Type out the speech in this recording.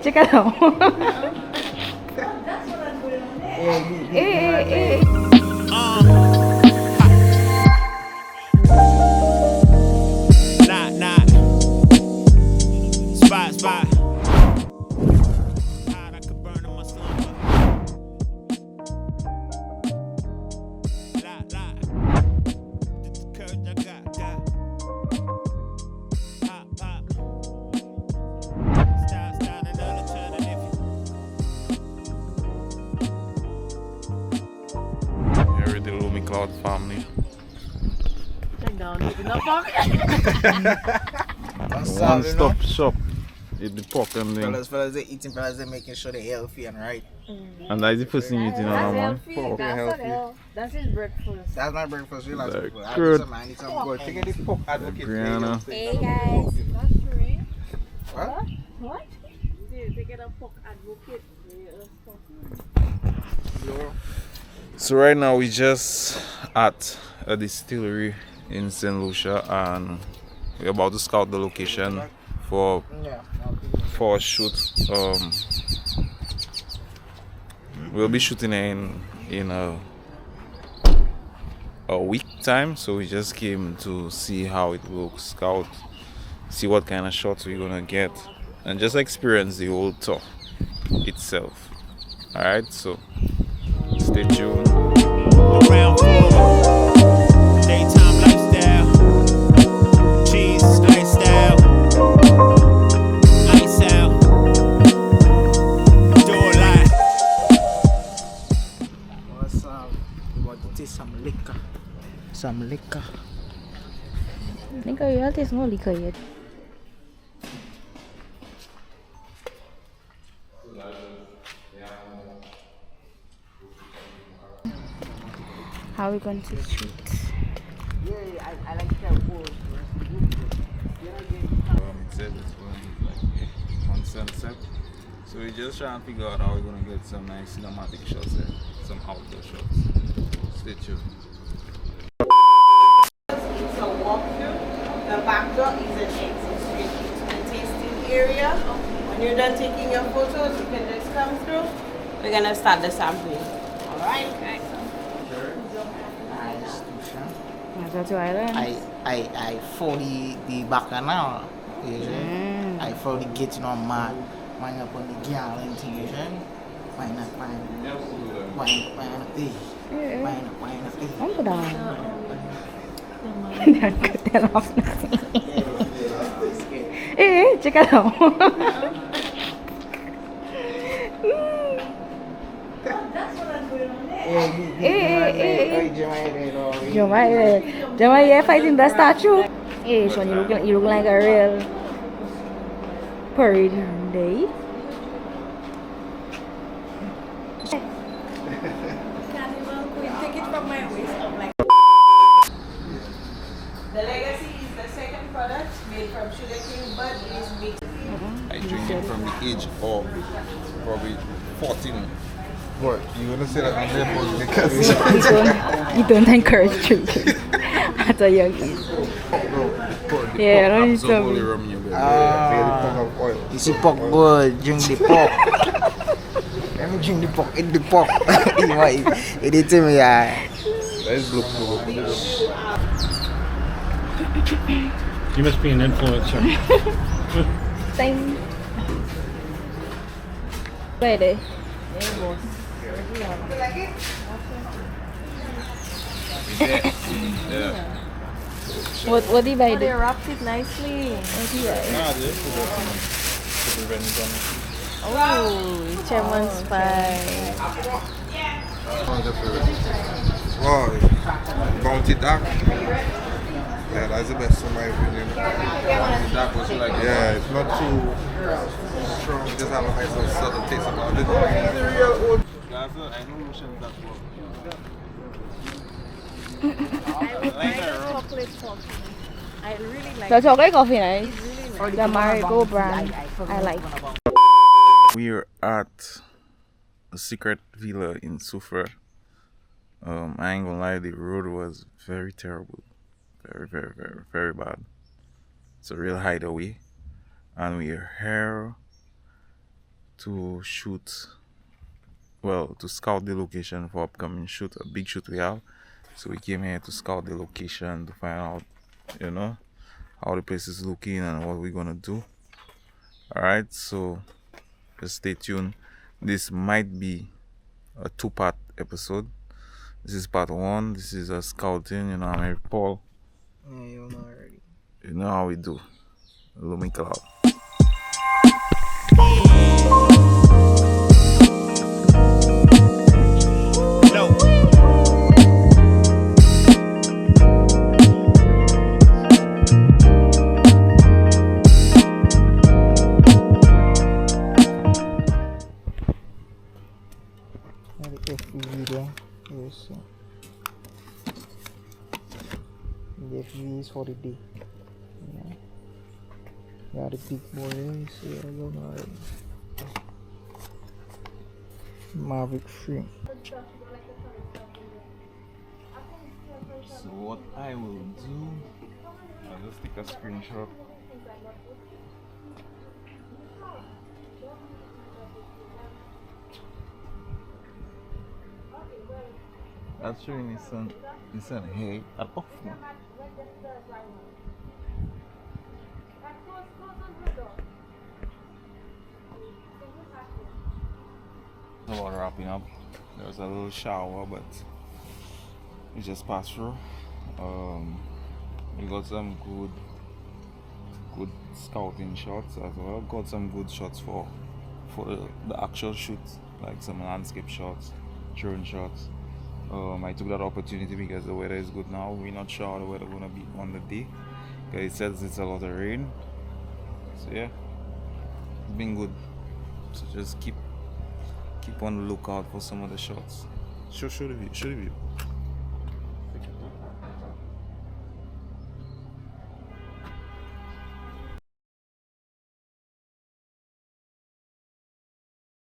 check it out. Nah. Spot. I could burn in my slumber. Lie. This the courage I got. Pop. Style, another turn and if Here with the Lvmi Cloud family. Check down, it's enough of One stop shop. Eat the pork and thing. Fellas, they eating, fellas, they making sure they're healthy and right. And that's the first thing you eating on man. Pork and healthy. That's his breakfast. That's my breakfast, realize Like people. good. I need some good. Take the pork advocate. Brianna. Hey guys. That's free. What? What? They get a pork advocate. So right now we just at a distillery in St.LUCIA and we're about to scout the location for a shoot. We'll be shooting in a week time, so we just came to see how it looks, scout, see what kind of shots we're gonna get, and just experience the whole tour itself. Alright, so stay tuned. Around daytime lifestyle, cheese lifestyle, lights out, door light. What's up? We want to taste some liquor. Liquor, you have taste no liquor yet. How are we going to shoot? Yeah, I like that word. It said it's going like on sunset. So we just trying to figure out how we're gonna get some nice cinematic shots there, some outdoor shots. Stay tuned. It's a walkthrough. The back door is an exit straight into the tasting area. When you're done taking your photos, you can just come through. We're gonna start the sampling. Alright? Okay. Go to Island. I follow the bacchanal. I follow the gate, you know, man up on the girl and thing, you know. Wine up. Không có đòi. Cut that off. Check it out. Jemai fighting the statue. Hey, Sean, you look like a real parade day. The legacy is the second product made from sugarcane bud is mixed. I drink it from the age of probably 14. What? You gonna say that I'm there because You don't encourage drinking at a young age. Yeah, I don't need Absorb all the to. rum in your belly. You see pork good, drink the pork. Let me drink the pork, eat the pork. It is me, yeah. Let's look. You must be an influencer. Time. Pwede. Yeah. What do you buy? They wrapped it nicely. What do you buy? Oh, German spice. wow, Bounty Dark. Yeah, that's the best in my opinion. That was like Yeah, it's not too strong. It just have a nice little subtle taste about it. I know Russian that work. Chocolate coffee. I really like The chocolate coffee nice. really The Marigo brand. I like. We're at a secret villa in Sufra. I ain't gonna lie, the road was very terrible. Very bad. It's a real hideaway. And we're here to shoot, well, to scout the location for upcoming shoot, a big shoot we have. So we came here to scout the location to find out, you know, how the place is looking and what we're gonna do. Alright, so just stay tuned. This might be a 2-part episode. This is part 1. This is a scouting, you know, I'm Paul. Yeah, you know already. You know how we do. Lvmi Cloud. The FV there. You see. The FV is for the day. Yeah. Yeah, the big boy there, you see, I don't know already. Mavic 3. So what I will do, I'll just take a screenshot. That's showing Nissan hey at off. About wrapping up. There was a little shower, but we just passed through. We got some good scouting shots as well. Got some good shots for the actual shoot, like some landscape shots, drone shots. I took that opportunity because the weather is good now. We're not sure how the weather gonna be on the day. Okay, it says it's a lot of rain. So yeah, it's been good. So just keep on the lookout for some of the shots. Show the view.